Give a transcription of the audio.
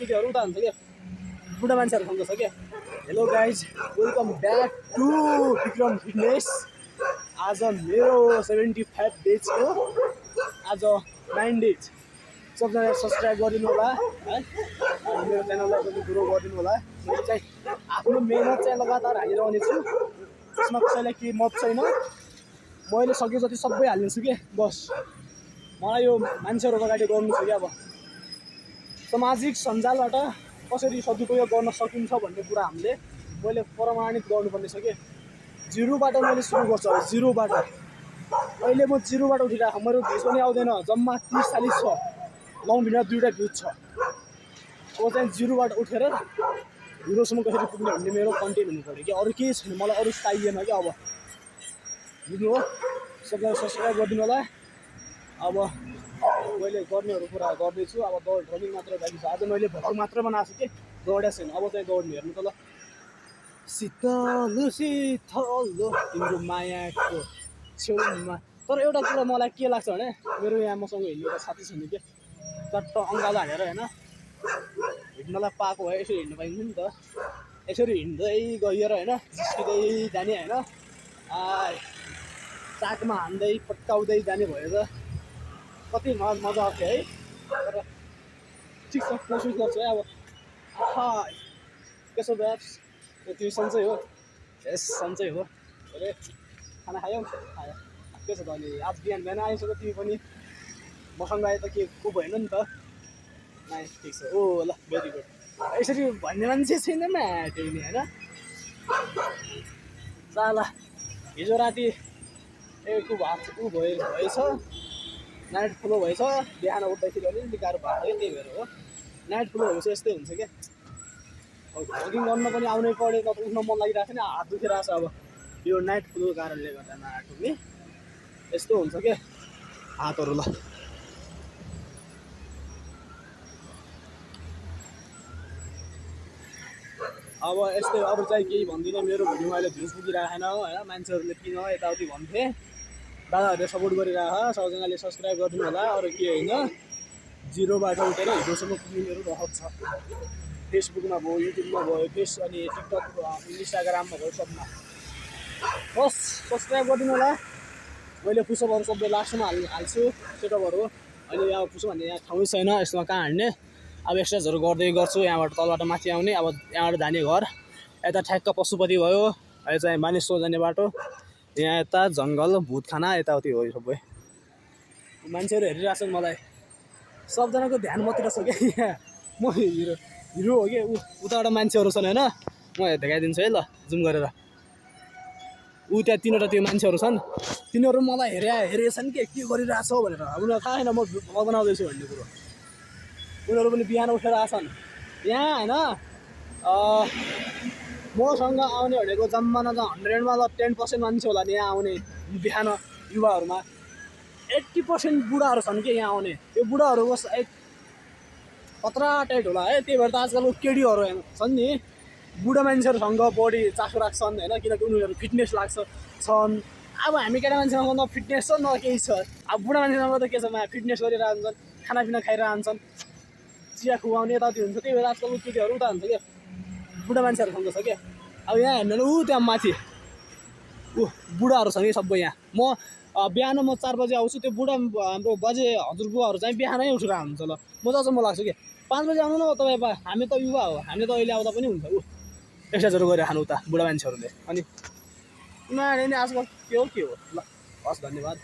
केटीहरू उता हुन्छ क्या बुढा मान्छेहरूसँग छ क्या। Hello guys, welcome back to Vikram fitness. आज मेरो 75 डेजको आज 9 डेज। सबजना सब्सक्राइब गरिदिनु होला है, मेरो च्यानललाई पनि ग्रो गरिदिनु होला। मैले चाहिँ आफ्नो मेहनत चाहिँ लगातार हालिरहने छु, त्यसमा कसैलाई केही मत छैन। मैले सके जति सबै हालिदिन्छु के। बस मलाई यो मान्छेहरूको अगाडि गर्नु छ क्या। अब सामाजिक सञ्जालबाट कसरी सदुपयोग गर्न सकिन्छ भन्ने कुरा मैले प्रमाणित गर्नुपर्ने छ कि। जिरोबाट मैले सुरु गर्छु, अब जिरोबाट। अहिले म जिरोबाट उठिरहेको, मेरो भ्युज पनि आउँदैन, जम्मा 30-40 छ, 9 मिनट 2टा भ्युज छ। अब चाहिँ जिरोबाट उठेर हिरोसम्म कसरी पुग्ने भन्ने मेरो कन्टेन्ट हुनु पऱ्यो कि, अरू केही छैन, मलाई अरू चाहिएन क्या। अब बुझ्नु हो, सबैलाई सब्सक्राइब गरिदिनु होला। अब मैले गर्नेहरू कुरा गर्दैछु। अब दौड रनिङ मात्र बाँकी छ। आज मैले भ्लग मात्र बनाएको छु कि, दौडेको छैन। अब चाहिँ दौड्ने हेर्नु त ल। शीतल शीतल तिम्रो मायाको छेउमा। तर एउटा कुरा मलाई के लाग्छ भने, मेरो यहाँ मसँग हिँड्ने एउटा साथी छैन कि, चट्ट अङ्गालो हालेर होइन हिँड्नलाई पाएको भए यसरी हिँड्नु पाइन्थ्यो नि त। यसरी हिँड्दै गएर होइन जिस्किँदै जाने होइन, चाकमा हान्दै पट्काउँदै जाने भयो त कति मजा आउँथ्यो है। तर ठिक छ, कोसिस गर्छु है। अब के छ ब्याप्स, तिमी सन्चै हो? यस सन्चै हो। अरे खाना खायौ? खायो। के छ त अनि? आज बिहान बिहान आइसक्यो तिमी पनि, मसँग आए त के को भएन नि त। नाइ ठिक छ। ओ ल, भेरी गुड। यसरी भन्ने मान्छे छैन म्याटो नि होइन। चाल हिजो राति भएछ, नाइट फ्लो भएछ। बिहान उठ्दाखेरि अलिकति गाह्रो भएको है, त्यही भएर हो। नाइट फ्लो भएपछि यस्तै हुन्छ क्या। अब भ्लगिङ गर्न पनि आउनै पऱ्यो, त उठ्न मन लागिरहेको थियो नि, हात दुखिरहेको छ। अब यो नाइट फ्लोको कारणले गर्दा नआठुने यस्तो हुन्छ क्या हातहरू। ल अब यस्तै, अरू चाहिँ केही भन्दिनँ। मेरो भिडियोमा अहिले भ्युज पुगिरहेको छैन होइन, मान्छेहरूले किन यताउति भन्थे। दादाहरूले सपोर्ट गरिरह, सबैजनाले सब्सक्राइब गरिदिनु होला। अरू के होइन, जिरोबाट उठेर हिरोसम्म पुग्ने मेरो रहर छ। फेसबुकमा भयो, युट्युबमा भयो, अनि टिकटक, इन्स्टाग्राममा भयो, सबमा। बस सब्सक्राइब गरिदिनु होला। मैले पुसअपहरू सबै लास्टमा हाल्छु, सेटअपहरू। अहिले अब पुसअप भन्ने यहाँ ठाउँ छैन, यसमा कहाँ हान्ने। अब एक्सर्साइजहरू गर्दै गर्छु। यहाँबाट तलबाट माथि आउने, अब यहाँबाट जाने घर। यता ठ्याक्क पशुपति भयो, अहिले चाहिँ मानेश्वर जाने बाटो। यहाँ यता जङ्गल, भुतखाना यताउति हो सबै। मान्छेहरू हेरिरहेछन् मलाई, सबजनाको ध्यान मतिर छ क्या यहाँ। म हिरो हो कि। उताबाट मान्छेहरू छन् होइन, म देखाइदिन्छु है ल, जुम गरेर। त्यहाँ 3वटा त्यो मान्छेहरू छन्, तिनीहरू मलाई हेरेछन् के गरिरहेछौ भनेर। उनीहरूलाई थाहा छैन म भ्लग बनाउँदैछु भन्ने कुरो। उनीहरू पनि बिहान उठेर आछन् यहाँ होइन। मसँग आउने भनेको जम्मा न 100मा ल 10% मान्छे होला नि यहाँ आउने। बिहान युवाहरूमा 80% बुढाहरू छन् कि यहाँ आउने। यो बुढाहरूको सायद खतरा टाइट होला है, त्यही भएर त आजकलको केटीहरू छन् नि, बुढा मान्छेहरूसँग बढी चासो राख्छन् होइन, किनकि उनीहरू फिटनेस छन्। अब हामी केटा मान्छेसँग न फिटनेस छ न केही छ। अब बुढा मान्छेसँग त के छ, फिटनेस गरिरहन्छन्, खानापिना खाइरहन्छन्, चिया खुवाउने यताउति हुन्छ। त्यही भएर आजकलको केटीहरू उता हुन्छ क्या, बुढा मान्छेहरूसँग छ क्या। अब यहाँ हेर्नु त्यहाँ माथि बुढाहरू छ कि सबै यहाँ। म बिहान 4 बजे आउँछु, त्यो बुढा हाम्रो बाजे हजुरबुवाहरू चाहिँ बिहानै उठेर हुन्छ। ल म त अचम्म लाग्छ कि 5 बजे आउनु न तपाईँ। हामी त युवा हो, हामी त अहिले आउँदा पनि हुन्छ। एक्सर्साइजहरू गरेर खानु उता बुढा मान्छेहरूले। अनि उनीहरूले नि आजकल के हो ल। हस्, धन्यवाद।